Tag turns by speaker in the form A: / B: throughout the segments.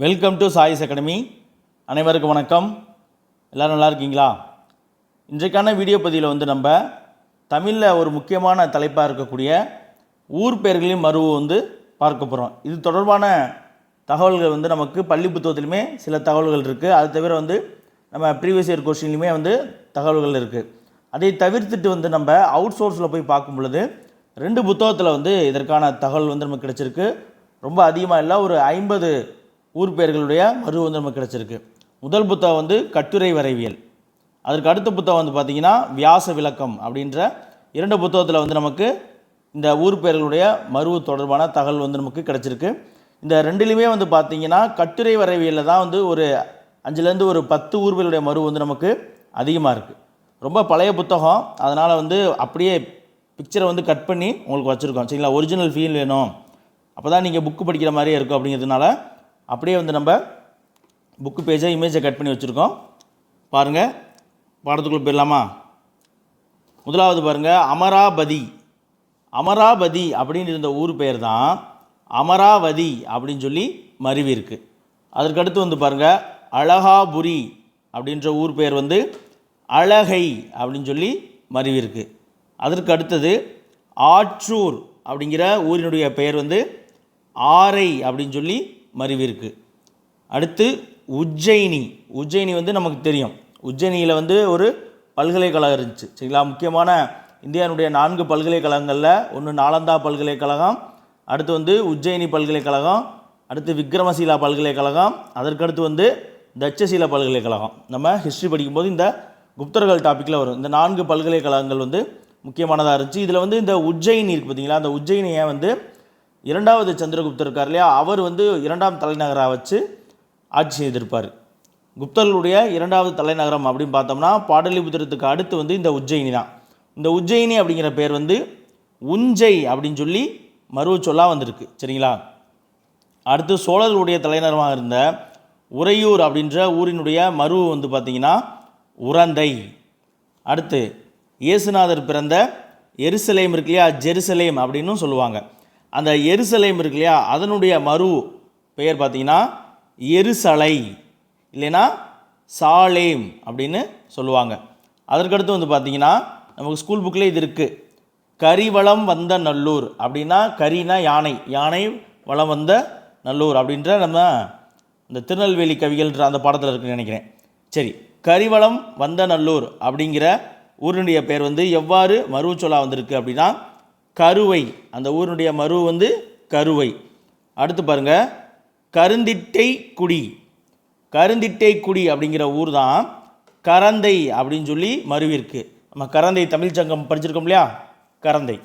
A: Welcome to choice academy. அனைவருக்கும் வணக்கம். எல்லோரும் நல்லா இருக்கீங்களா? இன்றைக்கான வீடியோ பதிவில் நம்ம தமிழில் ஒரு முக்கியமான தலைப்பாக இருக்கக்கூடிய ஊர் பெயர்களின் மருவு பார்க்க போகிறோம். இது தொடர்பான தகவல்கள் நமக்கு பள்ளி புத்தகத்திலுமே சில தகவல்கள் இருக்குது. அது தவிர நம்ம ப்ரீவியஸ் இயர் கொஸ்டின்லையுமே தகவல்கள் இருக்குது. அதை தவிர்த்துட்டு நம்ம அவுட் சோர்ஸில் போய் பார்க்கும் பொழுது 2 புத்தகத்தில் இதற்கான தகவல் நமக்கு கிடச்சிருக்கு. ரொம்ப அதிகமாக இல்லை, ஒரு 50 ஊர் பெயர்களுடைய மருவு நமக்கு கிடச்சிருக்கு. முதல் புத்தகம் கட்டுரை வரைவியல். அதற்கு அடுத்த புத்தகம் பார்த்திங்கன்னா வியாச விளக்கம் அப்படின்ற 2 புத்தகத்தில் நமக்கு இந்த ஊர் பெயர்களுடைய மருவு தொடர்பான தகவல் நமக்கு கிடச்சிருக்கு. இந்த ரெண்டுலேயுமே பார்த்திங்கன்னா கட்டுரை வரைவியலில் தான் ஒரு 5லேருந்து ஒரு 10 ஊர் பெயர்களுடைய மருவு நமக்கு அதிகமாக இருக்குது. ரொம்ப பழைய புத்தகம், அதனால் அப்படியே பிக்சரை கட் பண்ணி உங்களுக்கு வச்சுருக்கோம். சரிங்களா? ஒரிஜினல் ஃபீல் வேணும், அப்போ தான் நீங்கள் புக்கு படிக்கிற மாதிரியே இருக்கும். அப்படிங்கிறதுனால அப்படியே நம்ம புக்கு பேஜை இமேஜை கட் பண்ணி வச்சுருக்கோம். பாருங்கள், பாடத்துக்குள்ளே போயிடலாமா? முதலாவது பாருங்கள், அமராபதி. அமராபதி அப்படின்னு இருந்த ஊர் பெயர் தான் அமராவதி அப்படின்னு சொல்லி மருவி இருக்குது. அதற்கடுத்து பாருங்கள், அழகாபுரி அப்படின்ற ஊர் பெயர் அழகை அப்படின்னு சொல்லி மருவி இருக்குது. அதற்கு அடுத்தது ஆற்றூர் அப்படிங்கிற ஊரினுடைய பெயர் ஆரை அப்படின்னு சொல்லி மருவி இருக்குது. அடுத்து உஜ்ஜயினி. உஜ்ஜயினி நமக்கு தெரியும். உஜ்ஜயினியில் ஒரு பல்கலைக்கழகம் இருந்துச்சு. சரிங்களா? முக்கியமான இந்தியாவுடைய 4 பல்கலைக்கழகங்களில் ஒன்று நாலந்தா பல்கலைக்கழகம், அடுத்து உஜ்ஜயினி பல்கலைக்கழகம், அடுத்து விக்ரமசீலா பல்கலைக்கழகம், அதற்கடுத்து தட்சசீலா பல்கலைக்கழகம். நம்ம ஹிஸ்ட்ரி படிக்கும்போது இந்த குப்தர்கள் டாப்பிக்கில் வரும். இந்த 4 பல்கலைக்கழகங்கள் முக்கியமானதாக இருந்துச்சு. இதில் இந்த உஜ்ஜயினி இருக்குது பார்த்தீங்களா? அந்த உஜ்ஜயினியை 2வது சந்திரகுப்தர் இருக்கார் இல்லையா, அவர் 2ஆம் தலைநகராக வச்சு ஆட்சி செய்திருப்பார். குப்தர்களுடைய 2வது தலைநகரம் அப்படின்னு பார்த்தோம்னா பாடலிபுத்திரத்துக்கு அடுத்து இந்த உஜ்ஜயினி தான். இந்த உஜ்ஜயினி அப்படிங்கிற பேர் உஞ்சை அப்படின்னு சொல்லி மருவு சொல்லாக வந்திருக்கு. சரிங்களா? அடுத்து சோழர்களுடைய தலைநகரமாக இருந்த உறையூர் அப்படின்ற ஊரினுடைய மருவு பார்த்திங்கன்னா உரந்தை. அடுத்து இயேசுநாதர் பிறந்த எருசலேம் இருக்கு இல்லையா, ஜெருசலேம் அப்படின்னு சொல்லுவாங்க. அந்த எருசலேம் இருக்கு இல்லையா, அதனுடைய மரு பெயர் பார்த்திங்கன்னா எருசலை, இல்லைன்னா சாலேம் அப்படின்னு சொல்லுவாங்க. அதற்கடுத்து பார்த்திங்கன்னா நமக்கு ஸ்கூல் புக்கில் இது இருக்குது. கரிவளம் வந்த நல்லூர் அப்படின்னா, கரினா யானை, யானை வளம் வந்த நல்லூர் அப்படின்ற நம்ம இந்த திருநெல்வேலி கவிகள்ன்ற அந்த பாடத்தில் இருக்குன்னு நினைக்கிறேன். சரி, கரிவளம் வந்த நல்லூர் அப்படிங்கிற ஊரினுடைய பெயர் எவ்வாறு மருவு சொல்லா வந்திருக்கு அப்படின்னா கருவை. அந்த ஊரினுடைய மருவு கருவை. அடுத்து பாருங்கள், கருந்திட்டை குடி. கருந்திட்டை குடி அப்படிங்கிற ஊர் தான் கரந்தை அப்படின்னு சொல்லி மருவிருக்கு. நம்ம கரந்தை தமிழ் சங்கம் படிச்சிருக்கோம் இல்லையா, கரந்தை.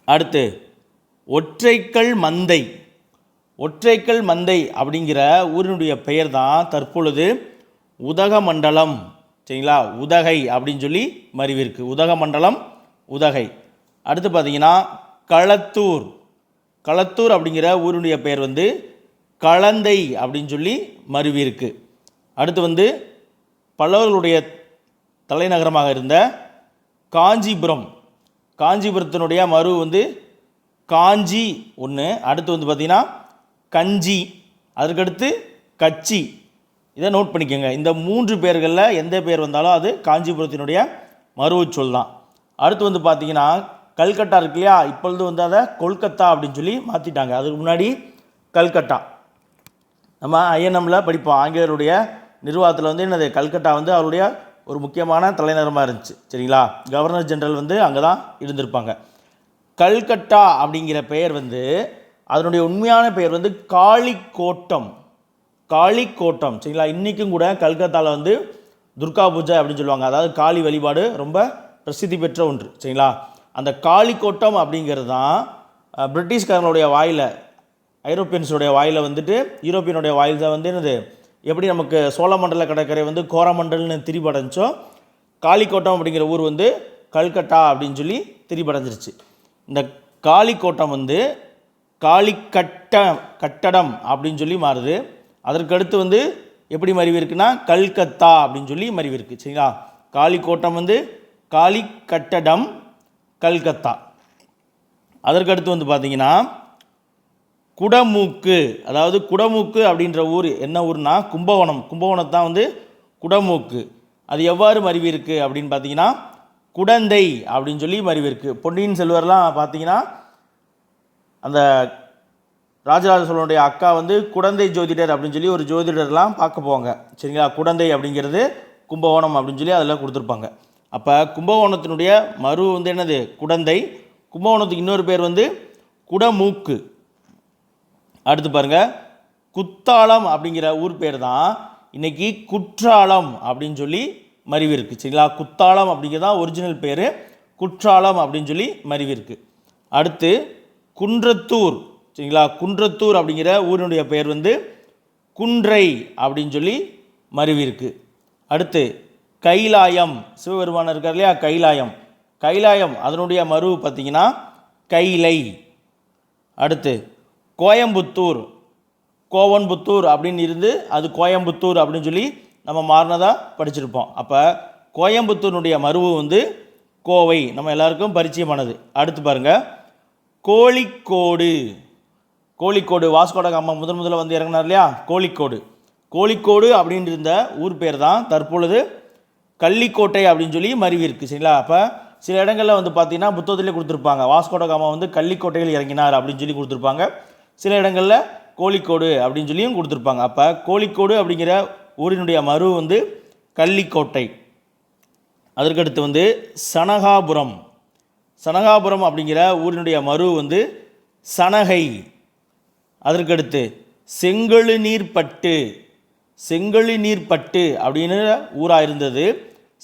A: அடுத்து ஒற்றைக்கல் மந்தை. ஒற்றைக்கல் மந்தை அப்படிங்கிற ஊரினுடைய பெயர் தான் தற்பொழுது உதகமண்டலம். சரிங்களா? உதகை அப்படின்னு சொல்லி மருவிருக்கு. உதகமண்டலம், உதகை. அடுத்து பார்த்திங்கன்னா களத்தூர். களத்தூர் அப்படிங்கிற ஊருடைய பெயர் களந்தை அப்படின்னு சொல்லி மருவி இருக்கு. அடுத்து பல்லவர்களுடைய தலைநகரமாக இருந்த காஞ்சிபுரம். காஞ்சிபுரத்தினுடைய மருவு காஞ்சி ஒன்று. அடுத்து பார்த்திங்கன்னா கஞ்சி, அதற்கடுத்து கச்சி. இதை நோட் பண்ணிக்கோங்க. இந்த 3 பேர்களில் எந்த பேர் வந்தாலும் அது காஞ்சிபுரத்தினுடைய மருவு சொல் தான். அடுத்து பார்த்திங்கன்னா கல்கட்டா இருக்கு இல்லையா, இப்பொழுது அதை கொல்கத்தா அப்படின்னு சொல்லி மாற்றிட்டாங்க. அதுக்கு முன்னாடி கல்கட்டா. நம்ம ஐஎன்எம்மில் படிப்போம், ஆங்கிலேயருடைய நிர்வாகத்தில் என்னது கல்கட்டா அவருடைய ஒரு முக்கியமான தலைநகரமாக இருந்துச்சு. சரிங்களா? கவர்னர் ஜெனரல் அங்கே தான் இருந்திருப்பாங்க. கல்கட்டா அப்படிங்கிற பெயர் அதனுடைய உண்மையான பெயர் காளிக்கோட்டம். காளிக்கோட்டம். சரிங்களா? இன்றைக்கும் கூட கல்கத்தாவில் துர்கா பூஜை அப்படின்னு சொல்லுவாங்க. அதாவது காளி வழிபாடு ரொம்ப பிரசித்தி பெற்ற ஒன்று. சரிங்களா? அந்த காளிக்கோட்டம் அப்படிங்கிறது தான் பிரிட்டிஷ்காரனுடைய வாயில், ஐரோப்பியன்ஸுடைய வாயில் யூரோப்பியனுடைய வாயில் தான் என்னது, எப்படி நமக்கு சோழமண்டல கடற்கரை கோரமண்டல்னு திரிபடைஞ்சோ, காளிக்கோட்டம் அப்படிங்கிற ஊர் கல்கட்டா அப்படின்னு சொல்லி திரிபடைஞ்சிருச்சு. இந்த காளிக்கோட்டம் கட்டடம் அப்படின்னு சொல்லி மாறுது. அதற்கடுத்து எப்படி மருவி இருக்குன்னா கல்கத்தா அப்படின்னு சொல்லி மருவி இருக்கு. சரிங்களா? காளிக்கோட்டம் காளிக்கட்டடம், கல்கத்தா. அதற்கடுத்து பார்த்திங்கன்னா குடமூக்கு, அதாவது குடமூக்கு அப்படின்ற ஊர் என்ன ஊர்னா கும்பகோணம். கும்பகோணத்தான் வந்து குடமூக்கு. அது எவ்வாறு மருவி இருக்குது அப்படின்னு பார்த்தீங்கன்னா குடந்தை அப்படின்னு சொல்லி மருவி இருக்குது. பொன்னியின் செல்வர்லாம் பார்த்தீங்கன்னா அந்த ராஜராஜ சோழனுடைய அக்கா வந்து குடந்தை ஜோதிடர் அப்படின்னு சொல்லி ஒரு ஜோதிடர்லாம் பார்க்க போவாங்க. சரிங்களா, குடந்தை அப்படிங்கிறது கும்பகோணம் அப்படின்னு சொல்லி அதில் கொடுத்துருப்பாங்க. அப்போ கும்பகோணத்தினுடைய மறு வந்து என்னது குடந்தை, கும்பகோணத்துக்கு இன்னொரு பேர் வந்து குடமூக்கு. அடுத்து பாருங்கள், குத்தாலம் அப்படிங்கிற ஊர் பேர் தான் இன்றைக்கி குற்றாலம் அப்படின்னு சொல்லி மருவி இருக்குது. சரிங்களா, குத்தாலம் அப்படிங்கிறது தான் ஒரிஜினல் பேர், குற்றாலம் அப்படின்னு சொல்லி மருவி இருக்குது. அடுத்து குன்றத்தூர். சரிங்களா, குன்றத்தூர் அப்படிங்கிற ஊரினுடைய பெயர் வந்து குன்றை அப்படின்னு சொல்லி மருவி இருக்குது. அடுத்து கைலாயம், சிவபெருமான் இருக்கார் இல்லையா, கைலாயம். கைலாயம் அதனுடைய மருவு பார்த்திங்கன்னா கைலை. அடுத்து கோயம்புத்தூர், கோவன்புத்தூர் அப்படின்னு இருந்து அது கோயம்புத்தூர் அப்படின்னு சொல்லி நம்ம மாறினதாக படிச்சிருப்போம். அப்போ கோயம்புத்தூருடைய மருவு வந்து கோவை, நம்ம எல்லாருக்கும் பரிச்சயமானது. அடுத்து பாருங்கள் கோழிக்கோடு. கோழிக்கோடு வாஸ்கோட காமா முதல்ல வந்து இறங்கினார் இல்லையா, கோழிக்கோடு. கோழிக்கோடு அப்படின்னு இருந்த ஊர் பேர் தான் தற்பொழுது கள்ளிக்கோட்டை அப்படின்னு சொல்லி மருவி இருக்குது. சரிங்களா, அப்போ சில இடங்களில் வந்து பார்த்திங்கன்னா புத்தகத்திலே கொடுத்துருப்பாங்க வாஸ்கோட காமா வந்து கள்ளிக்கோட்டையில் இறங்கினார் அப்படின்னு சொல்லி கொடுத்துருப்பாங்க. சில இடங்களில் கோழிக்கோடு அப்படின்னு சொல்லியும் கொடுத்துருப்பாங்க. அப்போ கோழிக்கோடு அப்படிங்கிற ஊரினுடைய மரு வந்து கள்ளிக்கோட்டை. அதற்கடுத்து வந்து சனகாபுரம். சனகாபுரம் அப்படிங்கிற ஊரினுடைய மரு வந்து சனகை. அதற்கடுத்து செங்கழுநீர்பட்டு. செங்கழுநீர்பட்டு அப்படின்னு ஊராக இருந்தது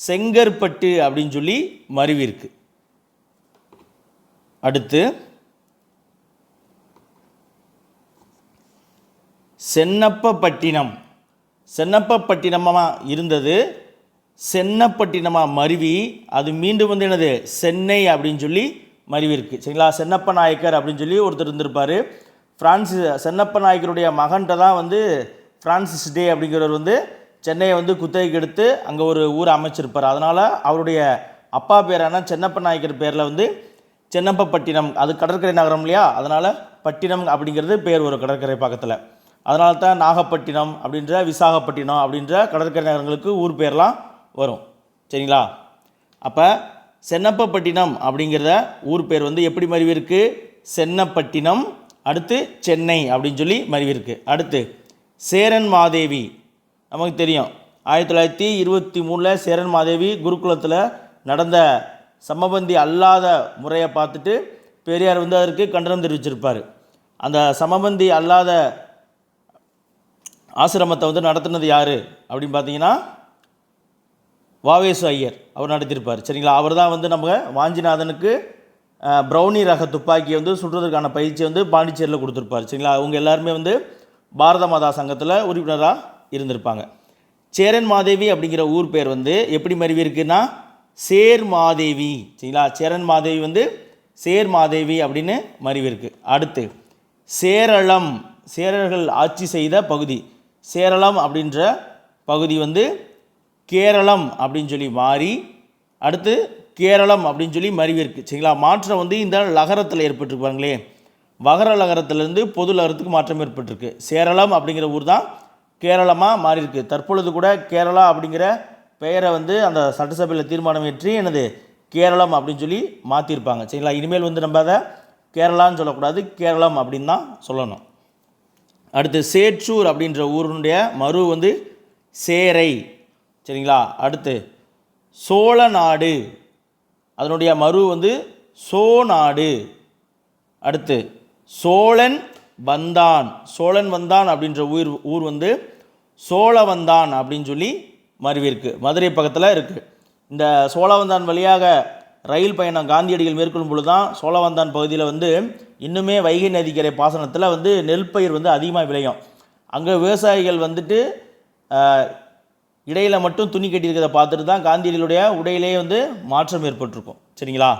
A: செங்கற்பட்டு அப்படின்னு சொல்லி மருவி இருக்கு. அடுத்து சென்னப்பப்பட்டினம். சென்னப்பப்பட்டினமாக இருந்தது சென்னப்பட்டினமாக மருவி அது மீண்டும் வந்து என்னது சென்னை அப்படின்னு சொல்லி மருவி இருக்குது. சரிங்களா, சென்னப்ப நாயக்கர் அப்படின்னு சொல்லி ஒருத்தர் இருந்திருப்பார். சென்னப்ப நாயக்கருடைய மகன்கிட்ட தான் வந்து ஃப்ரான்சிஸ் டே அப்படிங்கிறவர் வந்து சென்னையை வந்து குத்தகைக்கு எடுத்து அங்கே ஒரு ஊரை அமைச்சிருப்பார். அதனால் அவருடைய அப்பா பேரான சென்னப்ப நாயக்கர் பேரில் வந்து சென்னப்பப்பட்டினம், அது கடற்கரை நகரம் இல்லையா, அதனால் பட்டினம் அப்படிங்கிறது பேர் ஒரு கடற்கரை பக்கத்தில். அதனால தான் நாகப்பட்டினம் அப்படின்ற விசாகப்பட்டினம் அப்படின்ற கடற்கரை நகரங்களுக்கு ஊர் பேர்லாம் வரும். சரிங்களா, அப்போ சென்னப்பப்பட்டினம் அப்படிங்கிறத ஊர் பேர் வந்து எப்படி மருவி இருக்குது சென்னப்பட்டினம். அடுத்து சென்னை அப்படின்னு சொல்லி மருவி இருக்குது. அடுத்து சேரன் மாதேவி. நமக்கு தெரியும் 1923 சேரன் மாதேவி குருகுலத்தில் நடந்த சமபந்தி அல்லாத முறையை பார்த்துட்டு பெரியார் வந்து அதற்கு கண்டனம் தெரிவிச்சிருப்பார். அந்த சமபந்தி அல்லாத ஆசிரமத்தை வந்து நடத்தினது யார் அப்படின்னு பார்த்தீங்கன்னா வாவேசு ஐயர் அவர் நடத்தியிருப்பார். சரிங்களா, அவர் தான் வந்து நம்ம வாஞ்சிநாதனுக்கு ப்ரௌனி ரக துப்பாக்கியை வந்து சுடுறதுக்கான பயிற்சியை வந்து பாண்டிச்சேரியில் கொடுத்துருப்பார். சரிங்களா, அவங்க எல்லாருமே வந்து பாரத மாதா சங்கத்தில் உறுப்பினராக இருந்திருப்பாங்க. சேரன் மாதேவி அப்படிங்கிற ஊர் பேர் வந்து எப்படி மருவி இருக்குன்னா சேர் மாதேவி. சரிங்களா, சேரன் மாதேவி வந்து சேர் மாதேவி அப்படின்னு மருவி இருக்குது. அடுத்து சேரளம், சேரர்கள் ஆட்சி செய்த பகுதி. சேரளம் அப்படின்ற பகுதி வந்து கேரளம் அப்படின்னு சொல்லி மாறி அடுத்து கேரளம் அப்படின்னு சொல்லி மருவி இருக்குது. சரிங்களா, மாற்றம் வந்து இந்த லகரத்தில் ஏற்பட்டுருக்கு பாருங்களே, வகர லகரத்திலேருந்து பொது லகரத்துக்கு மாற்றம் ஏற்பட்டிருக்கு. சேரளம் அப்படிங்கிற ஊர் தான் கேரளமாக மாறி இருக்கு. தற்பொழுது கூட கேரளா அப்படிங்கிற பெயரை வந்து அந்த சட்டசபையில் தீர்மானம் ஏற்றி என்னது கேரளம் அப்படின்னு சொல்லி மாற்றிருப்பாங்க. சரிங்களா, இனிமேல் வந்து நம்ம அதை கேரளான்னு சொல்லக்கூடாது, கேரளம் அப்படின்னு தான் சொல்லணும். அடுத்து சேற்றூர் அப்படின்ற ஊருடைய மரு வந்து சேரை. சரிங்களா, அடுத்து சோழநாடு, அதனுடைய மரு வந்து சோநாடு. அடுத்து சோழன் வந்தான். சோழன் வந்தான் அப்படின்ற ஊர் வந்து சோழவந்தான் அப்படின்னு சொல்லி மருவி இருக்குது, மதுரை பக்கத்தில் இருக்குது. இந்த சோழவந்தான் வழியாக ரயில் பயணம் காந்தியடிகள் மேற்கொள்ளும் பொழுது தான் சோழவந்தான் பகுதியில் வந்து இன்னுமே வைகை நதிக்கரை பாசனத்தில் வந்து நெல் பயிர் வந்து அதிகமாக விளையும். அங்கே விவசாயிகள் வந்துட்டு இடையில் மட்டும் துணி கட்டியிருக்கிறத பார்த்துட்டு தான் காந்தியடிகளுடைய உடையிலே வந்து மாற்றம் ஏற்பட்டிருக்கும். சரிங்களா,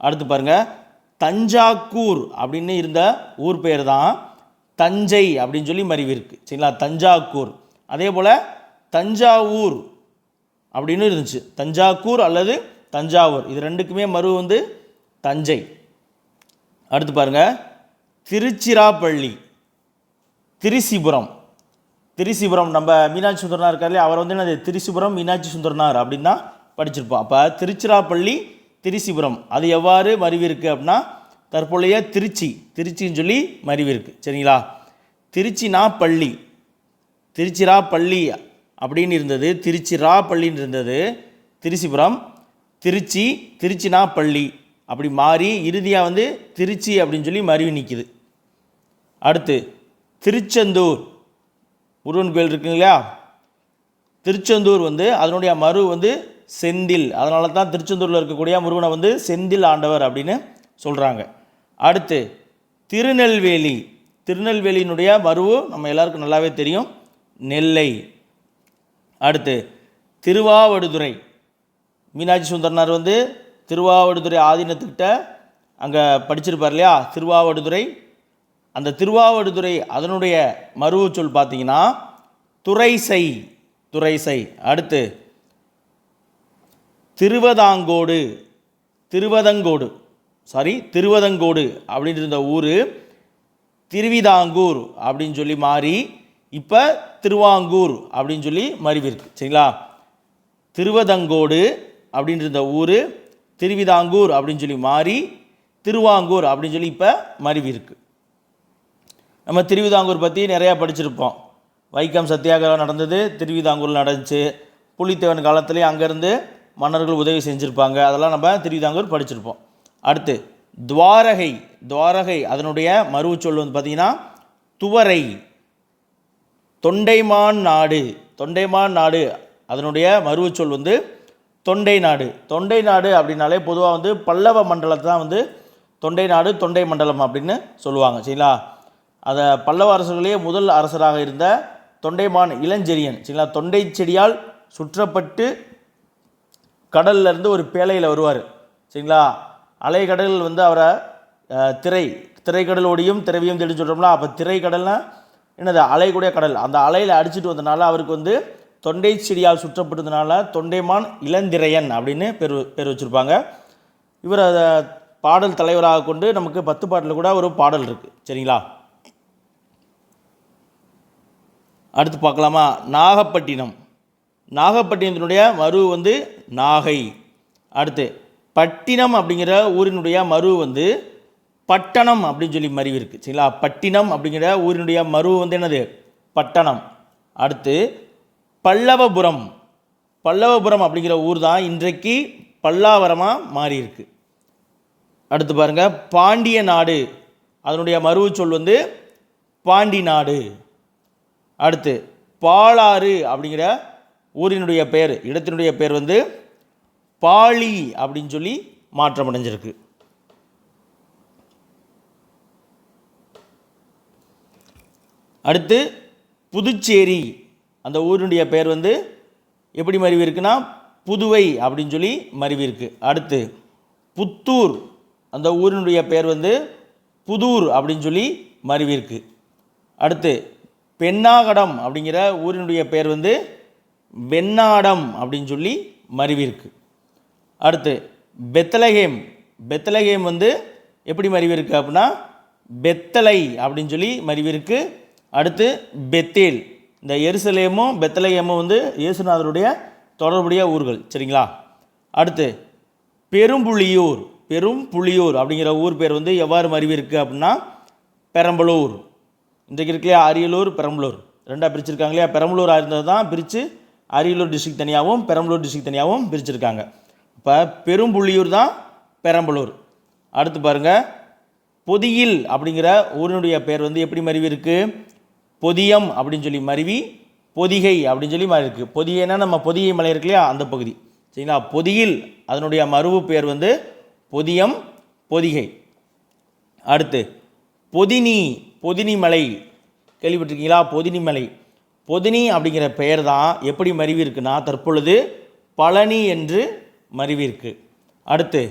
A: அடுத்து பாருங்கள் தஞ்சாக்கூர் அப்படின்னு இருந்த ஊர் பெயர் தான் தஞ்சை அப்படின்னு சொல்லி மருவி இருக்குது. சரிங்களா, தஞ்சாக்கூர். அதே போல் தஞ்சாவூர் அப்படின்னு இருந்துச்சு. தஞ்சாக்கூர் அல்லது தஞ்சாவூர், இது ரெண்டுக்குமே மரு வந்து தஞ்சை. அடுத்து பாருங்கள் திருச்சிராப்பள்ளி. திரிசிபுரம். திரிசிபுரம் நம்ம மீனாட்சி சுந்தரனார் இருக்கார் இல்லையா, அவர் வந்து என்னது திரிசிபுரம் மீனாட்சி சுந்தரனார் அப்படின்னு தான் படிச்சிருப்போம். அப்போ திருச்சிராப்பள்ளி திரிசிபுரம் அது எவ்வாறு மருவி இருக்குது அப்படின்னா தற்போதைய திருச்சின்னு சொல்லி மருவி இருக்குது. சரிங்களா? திருச்சினா பள்ளி, திருச்சிராப்பள்ளி அப்படின்னு இருந்தது, திருச்சிராப்பள்ளின்னு இருந்தது. திரிசிபுரம் திருச்சினா பள்ளி அப்படி மாறி இறுதியாக வந்து திருச்சி அப்படின்னு சொல்லி மருவி நிற்கிது. அடுத்து திருச்செந்தூர் முருகன் கோயில் இருக்குங்க இல்லையா, திருச்செந்தூர் வந்து அதனுடைய மறு வந்து செந்தில். அதனால தான் திருச்செந்தூரில் இருக்கக்கூடிய முருகனை வந்து செந்தில் ஆண்டவர் அப்படின்னு சொல்கிறாங்க. அடுத்து திருநெல்வேலியினுடைய மருவு நம்ம எல்லாருக்கும் நல்லாவே தெரியும், நெல்லை. அடுத்து திருவாவடுதுறை. மீனாட்சி சுந்தரனார் வந்து திருவாவடுதுறை ஆதீனத்துக்கிட்ட அங்கே படிச்சிருப்பார் இல்லையா, திருவாவடுதுறை. அந்த திருவாவடுதுறை அதனுடைய மருவு சொல் பார்த்தீங்கன்னா துறைசை. அடுத்து திருவதங்கோடு அப்படின்னு இருந்த ஊர் திருவிதாங்கூர் அப்படின்னு சொல்லி மாறி இப்போ திருவாங்கூர் அப்படின்னு சொல்லி மருவிருக்கு. சரிங்களா? திருவதங்கோடு அப்படின்னு இருந்த ஊர் திருவிதாங்கூர் அப்படின்னு சொல்லி மாறி திருவாங்கூர் அப்படின்னு சொல்லி இப்போ மருவிருக்கு. நம்ம திருவிதாங்கூர் பற்றி நிறையா படிச்சிருப்போம். வைக்கம் சத்தியாகிரகம் நடந்தது திருவிதாங்கூரில் நடந்துச்சு. புலித்தேவன் காலத்துலேயே அங்கேருந்து மன்னர்கள் உதவி செஞ்சுருப்பாங்க. அதெல்லாம் நம்ம திருவிதாங்கூர் படிச்சிருப்போம். அடுத்து துவாரகை அதனுடைய மருவு சொல் வந்து பார்த்திங்கன்னா துவரை. தொண்டைமான் நாடு அதனுடைய மருவு சொல் வந்து தொண்டை நாடு அப்படின்னாலே பொதுவாக வந்து பல்லவ மண்டலத்தை தான் வந்து தொண்டை மண்டலம் அப்படின்னு சொல்லுவாங்க. சரிங்களா? அதை பல்லவ அரசர்களே முதல் அரசராக இருந்த தொண்டைமான் இளஞ்செழியன், சரிங்களா, தொண்டை செடியால் சுற்றப்பட்டு கடல்லேருந்து ஒரு பேழையில் வருவார். சரிங்களா? அலைக்கடல் வந்து அவரை திரைக்கடலோடையும் திரவியம் தேடி சொல்கிறோம்னா, அப்போ திரைக்கடல்னா என்னது அலைக்கூடிய கடல். அந்த அலையில் அடிச்சுட்டு வந்தனால அவருக்கு வந்து தொண்டை செடியால் சுற்றப்பட்டதுனால தொண்டைமான் இளந்திரையன் அப்படின்னு பேர் வச்சுருப்பாங்க. இவர் அதை பாடல் தலைவராக கொண்டு நமக்கு 10 பாட்டில் கூட ஒரு பாடல் இருக்குது. சரிங்களா? அடுத்து பார்க்கலாமா? நாகப்பட்டினத்தினுடைய மருவு வந்து நாகை. அடுத்து பட்டினம் அப்படிங்கிற ஊரினுடைய மருவு வந்து பட்டணம் அப்படின்னு சொல்லி மருவி இருக்குது. சரிங்களா? பட்டினம் அப்படிங்கிற ஊரினுடைய மருவு வந்து என்னது பட்டணம். அடுத்து பல்லவபுரம் அப்படிங்கிற ஊர் தான் இன்றைக்கு பல்லாவரமாக மாறி இருக்கு. அடுத்து பாருங்கள், பாண்டிய நாடு அதனுடைய மருவு சொல் வந்து பாண்டி நாடு. அடுத்து பாலாறு அப்படிங்கிற ஊரினுடைய பெயர் இடத்தினுடைய பெயர் வந்து பாலி அப்படின்னு சொல்லி மாற்றம் அடைஞ்சிருக்கு. அடுத்து புதுச்சேரி அந்த ஊரினுடைய பெயர் வந்து எப்படி மருவி இருக்குன்னா புதுவை அப்படின்னு சொல்லி மருவி இருக்கு. அடுத்து புத்தூர் அந்த ஊரினுடைய பெயர் வந்து புதூர் அப்படின்னு சொல்லி மருவி இருக்கு. அடுத்து பெண்ணாகடம் அப்படிங்கிற ஊரினுடைய பெயர் வந்து வெண்ணாடம் அப்படின்னு சொல்லி மருவி இருக்கு. அடுத்து பெத்தலகேம் வந்து எப்படி மருவி இருக்கு அப்படின்னா பெத்தலை அப்படின்னு சொல்லி மருவி இருக்கு. அடுத்து பெத்தேல். இந்த எருசலேமும் பெத்தலகேமும் வந்து இயேசுநாதருடைய தொடர்புடைய ஊர்கள். சரிங்களா? அடுத்து பெரும்புளியூர் அப்படிங்கிற ஊர் பேர் வந்து எவ்வாறு மருவி இருக்குது அப்படின்னா பெரம்பலூர். இன்றைக்கு இருக்குல்லையா அரியலூர் பெரம்பலூர் ரெண்டாக பிரிச்சிருக்காங்க இல்லையா. பெரம்பலூராக இருந்தது தான் பிரித்து அரியலூர் டிஸ்ட்ரிக்ட் தனியாகவும் பெரம்பலூர் டிஸ்ட்ரிக்ட் தனியாகவும் பிரிச்சிருக்காங்க. இப்போ பெரும்புள்ளியூர் தான் பெரம்பலூர். அடுத்து பாருங்கள், பொதியில் அப்படிங்கிற ஊரினுடைய பேர் வந்து எப்படி மருவி இருக்குது பொதியம் அப்படின்னு சொல்லி மருவி பொதிகை அப்படின்னு சொல்லி மாறி இருக்குது. பொதிகைனா நம்ம பொதிகை மலை இருக்கு இல்லையா அந்த பகுதி. சரிங்களா? பொதியில் அதனுடைய மருவு பேர் வந்து பொதியம் பொதிகை. அடுத்து பொதினி மலை கேள்விப்பட்டிருக்கீங்களா? பொதினி அப்படிங்கிற பெயர் தான் எப்படி மருவி இருக்குன்னா தற்பொழுது பழனி என்று மருவி இருக்கு. அடுத்து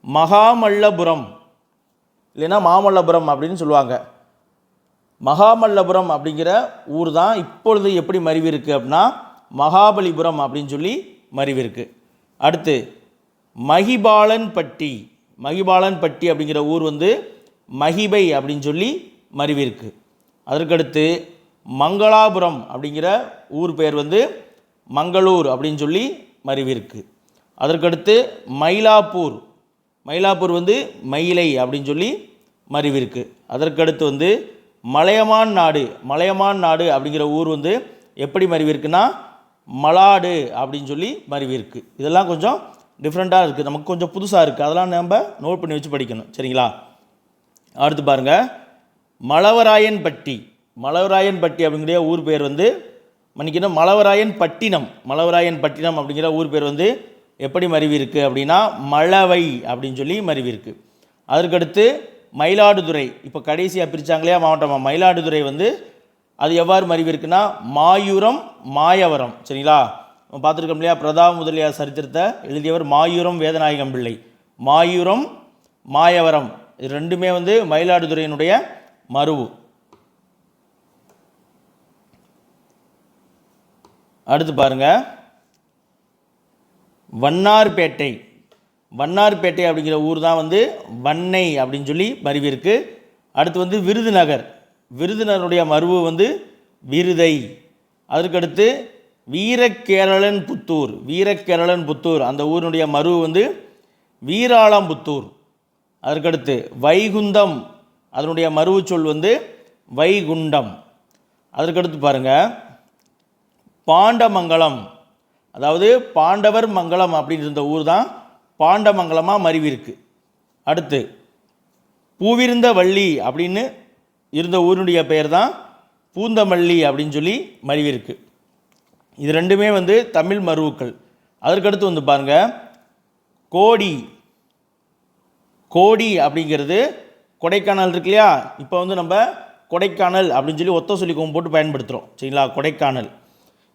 A: மகாமல்லபுரம் இல்லைன்னா மாமல்லபுரம் அப்படின்னு சொல்லுவாங்க. மகாமல்லபுரம் அப்படிங்கிற ஊர் தான் இப்பொழுது எப்படி மருவி இருக்குது அப்படின்னா மகாபலிபுரம் அப்படின்னு சொல்லி மருவி இருக்கு. அடுத்து மகிபாலன்பட்டி அப்படிங்கிற ஊர் வந்து மகிபை அப்படின்னு சொல்லி மருவி இருக்கு. அதற்கடுத்து மங்களாபுரம் அப்படிங்கிற ஊர் பெயர் வந்து மங்களூர் அப்படின்னு சொல்லி மருவிருக்கு. அதற்கடுத்து மயிலாப்பூர், மயிலாப்பூர் வந்து மயிலை அப்படின்னு சொல்லி மருவிருக்கு. அதற்கடுத்து வந்து மலையமான் நாடு, மலையமான் நாடு அப்படிங்கிற ஊர் வந்து எப்படி மருவிருக்குன்னா மலாடு அப்படின்னு சொல்லி மருவிருக்கு. இதெல்லாம் கொஞ்சம் டிஃப்ரெண்ட்டாக இருக்குது, நமக்கு கொஞ்சம் புதுசாக இருக்குது, அதெல்லாம் நம்ம நோட் பண்ணி வச்சு படிக்கணும். சரிங்களா? அடுத்து பாருங்கள், மலவராயன்பட்டி. மலவராயன்பட்டி அப்படிங்கிற ஊர் பேர் வந்து மன்னிக்கணும் மலவராயன்பட்டினம், மலவராயன்பட்டினம் அப்படிங்கிற ஊர் பேர் வந்து எப்படி மருவிருக்கு அப்படின்னா மழவை அப்படின்னு சொல்லி மருவிருக்கு. அதற்கடுத்து மயிலாடுதுறை, இப்போ கடைசியாக பிரித்தாங்க இல்லையா மாவட்டமாக, மயிலாடுதுறை வந்து அது எவ்வாறு மருவிருக்குன்னா மாயூரம் மாயவரம். சரிங்களா? நம்ம பார்த்துருக்கோம் இல்லையா, பிரதாப முதலியார் சரித்திரத்தை எழுதியவர் மாயூரம் வேதநாயகம் பிள்ளை. மாயூரம் மாயவரம் இது ரெண்டுமே வந்து மயிலாடுதுறையினுடைய மருவு. அடுத்து பாருங்க, வண்ணார்பேட்டை. வண்ணார்பேட்டை அப்படிங்கிற ஊர் தான் வந்து வன்னை அப்படின்னு சொல்லி மருவிருக்கு. அடுத்து வந்து விருதுநகர், விருதுநகருடைய மருவு வந்து விருதை. அதற்கடுத்து வீரகேரளன் புத்தூர், வீரகேரளன் புத்தூர் அந்த ஊரினுடைய மருவு வந்து வீராளம்புத்தூர். அதற்கடுத்து வைகுந்தம், அதனுடைய மருவு சொல் வந்து வைகுண்டம். அதற்கடுத்து பாருங்கள் பாண்டமங்கலம், அதாவது பாண்டவர் மங்கலம் அப்படின்னு இருந்த ஊர் தான் பாண்டமங்கலமாக மருவிருக்கு. அடுத்து பூவிருந்த வள்ளி அப்படின்னு இருந்த ஊருடைய பெயர் தான் பூந்தமல்லி அப்படின்னு சொல்லி மருவிருக்கு. இது ரெண்டுமே வந்து தமிழ் மருவுக்கள். அதற்கடுத்து வந்து பாருங்கள் கோடி. கோடி அப்படிங்கிறது கொடைக்கானல் இருக்கு இல்லையா, இப்போ வந்து நம்ம கொடைக்கானல் அப்படின்னு சொல்லி ஒத்த சொல்லி போட்டு பயன்படுத்துகிறோம். சரிங்களா? கொடைக்கானல்.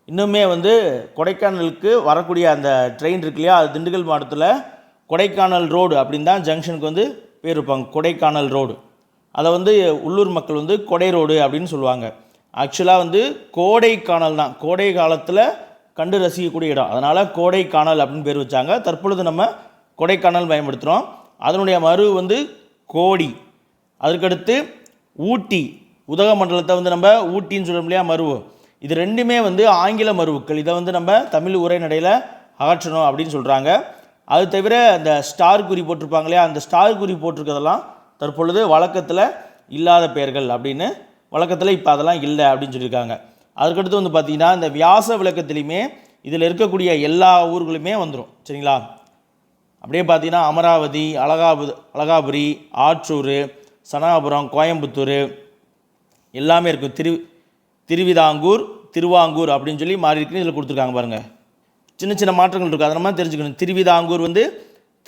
A: இன்னுமே வந்து கொடைக்கானலுக்கு வரக்கூடிய அந்த ட்ரெயின் இருக்கு இல்லையா, அது திண்டுக்கல் மாவட்டத்தில் கொடைக்கானல் ரோடு அப்படின்னு தான் ஜங்ஷனுக்கு வந்து பேர் இருப்பாங்க, கொடைக்கானல் ரோடு. அதை வந்து உள்ளூர் மக்கள் வந்து கொடை ரோடு அப்படின்னு சொல்லுவாங்க. ஆக்சுவலாக வந்து கோடைக்கானல் தான், கோடை காலத்தில் கண்டு ரசிக்கக்கூடிய இடம், அதனால் கோடைக்கானல் அப்படின்னு பேர் வச்சாங்க. தற்பொழுது நம்ம கொடைக்கானல் பயன்படுத்துகிறோம். அதனுடைய மருவு வந்து கோடி. அதற்கடுத்து ஊட்டி, உதகமண்டலத்தை வந்து நம்ம ஊட்டின்னு சொல்ல இல்லையா மருவு, இது ரெண்டுமே வந்து ஆங்கில மருவுக்கள். இதை வந்து நம்ம தமிழ் உரைநடையில் அகற்றணும் அப்படின்னு சொல்கிறாங்க. அது தவிர அந்த ஸ்டார் குறி போட்டிருப்பாங்க இல்லையா, அந்த ஸ்டார் குறி போட்டிருக்கிறதெல்லாம் தற்பொழுது வழக்கத்தில் இல்லாத பெயர்கள் அப்படின்னு, வழக்கத்தில் இப்போ அதெல்லாம் இல்லை அப்படின்னு சொல்லியிருக்காங்க. அதுக்கடுத்து வந்து பார்த்திங்கன்னா இந்த வியாச விளக்கத்துலேயுமே இதில் இருக்கக்கூடிய எல்லா ஊர்களுமே வந்துடும். சரிங்களா? அப்படியே பார்த்திங்கன்னா அமராவதி, அழகாபுரி, ஆற்றூர், சனாபுரம், கோயம்புத்தூர் எல்லாமே இருக்கும். திருவிதாங்கூர், திருவாங்கூர் அப்படின்னு சொல்லி மாறி இருக்குன்னு இதில் கொடுத்துருக்காங்க பாருங்கள். சின்ன சின்ன மாற்றங்கள் இருக்குது, அதை நம்ம தெரிஞ்சுக்கணும். திருவிதாங்கூர் வந்து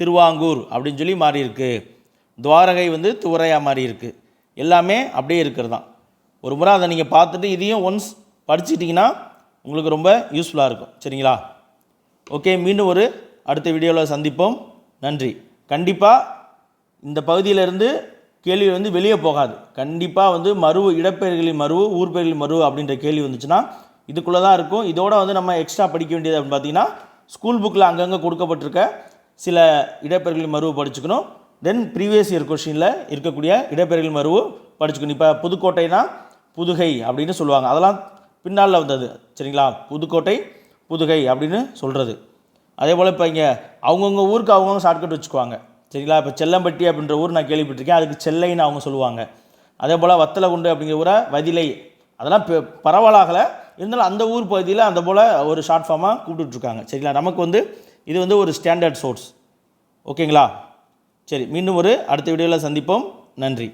A: திருவாங்கூர் அப்படின்னு சொல்லி மாறி இருக்குது. துவாரகை வந்து துவரையாக மாறி இருக்குது. எல்லாமே அப்படியே இருக்கிறது தான். ஒரு முறை அதை நீங்கள் பார்த்துட்டு இதையும் ஒன்ஸ் படிச்சுட்டிங்கன்னா உங்களுக்கு ரொம்ப யூஸ்ஃபுல்லாக இருக்கும். சரிங்களா? ஓகே, மீண்டும் ஒரு அடுத்த வீடியோவில் சந்திப்போம். நன்றி. கண்டிப்பாக இந்த பகுதியிலேருந்து கேள்வி வந்து வெளியே போகாது. கண்டிப்பாக வந்து மருவு, இடப்பெயர்களின் மருவு, ஊர் பெயர்களின் மருவு அப்படின்ற கேள்வி வந்துச்சுன்னா இதுக்குள்ளே தான் இருக்கும். இதோட வந்து நம்ம எக்ஸ்ட்ரா படிக்க வேண்டியது அப்படின்னு பார்த்தீங்கன்னா ஸ்கூல் புக்கில் அங்கங்கே கொடுக்கப்பட்டிருக்க சில இடப்பெயர்களின் மருவு படிச்சுக்கணும். தென் ப்ரீவியஸ் இயர் கொஸ்டினில் இருக்கக்கூடிய இடப்பெயர்களின் மருவு படிச்சுக்கணும். இப்போ புதுக்கோட்டைனா புதுகை அப்படின்னு சொல்லுவாங்க, அதெல்லாம் பின்னால் வந்தது. சரிங்களா? புதுக்கோட்டை புதுகை அப்படின்னு சொல்கிறது. அதே போல் இப்போ இங்கே அவங்கவுங்க ஊருக்கு அவங்கவுங்க ஷார்ட்கட் வச்சுக்குவாங்க. சரிங்களா? இப்போ செல்லம்பட்டி அப்படின்ற ஊர் நான் கேள்விப்பட்டிருக்கேன், அதுக்கு செல்லைன்னு அவங்க சொல்லுவாங்க. அதே போல் வத்தலகுண்டு அப்படிங்கிற ஊரை வதிலை, அதெல்லாம் பரவலாகலை, இருந்தாலும் அந்த ஊர் பகுதியில் அந்த போல் ஒரு ஷார்ட் ஃபார்மாக கூப்பிட்டுட்ருக்காங்க. சரிங்களா? நமக்கு வந்து இது வந்து ஒரு ஸ்டாண்டர்ட் சோர்ஸ். ஓகேங்களா? சரி, மீண்டும் ஒரு அடுத்த வீடியோவில் சந்திப்போம். நன்றி.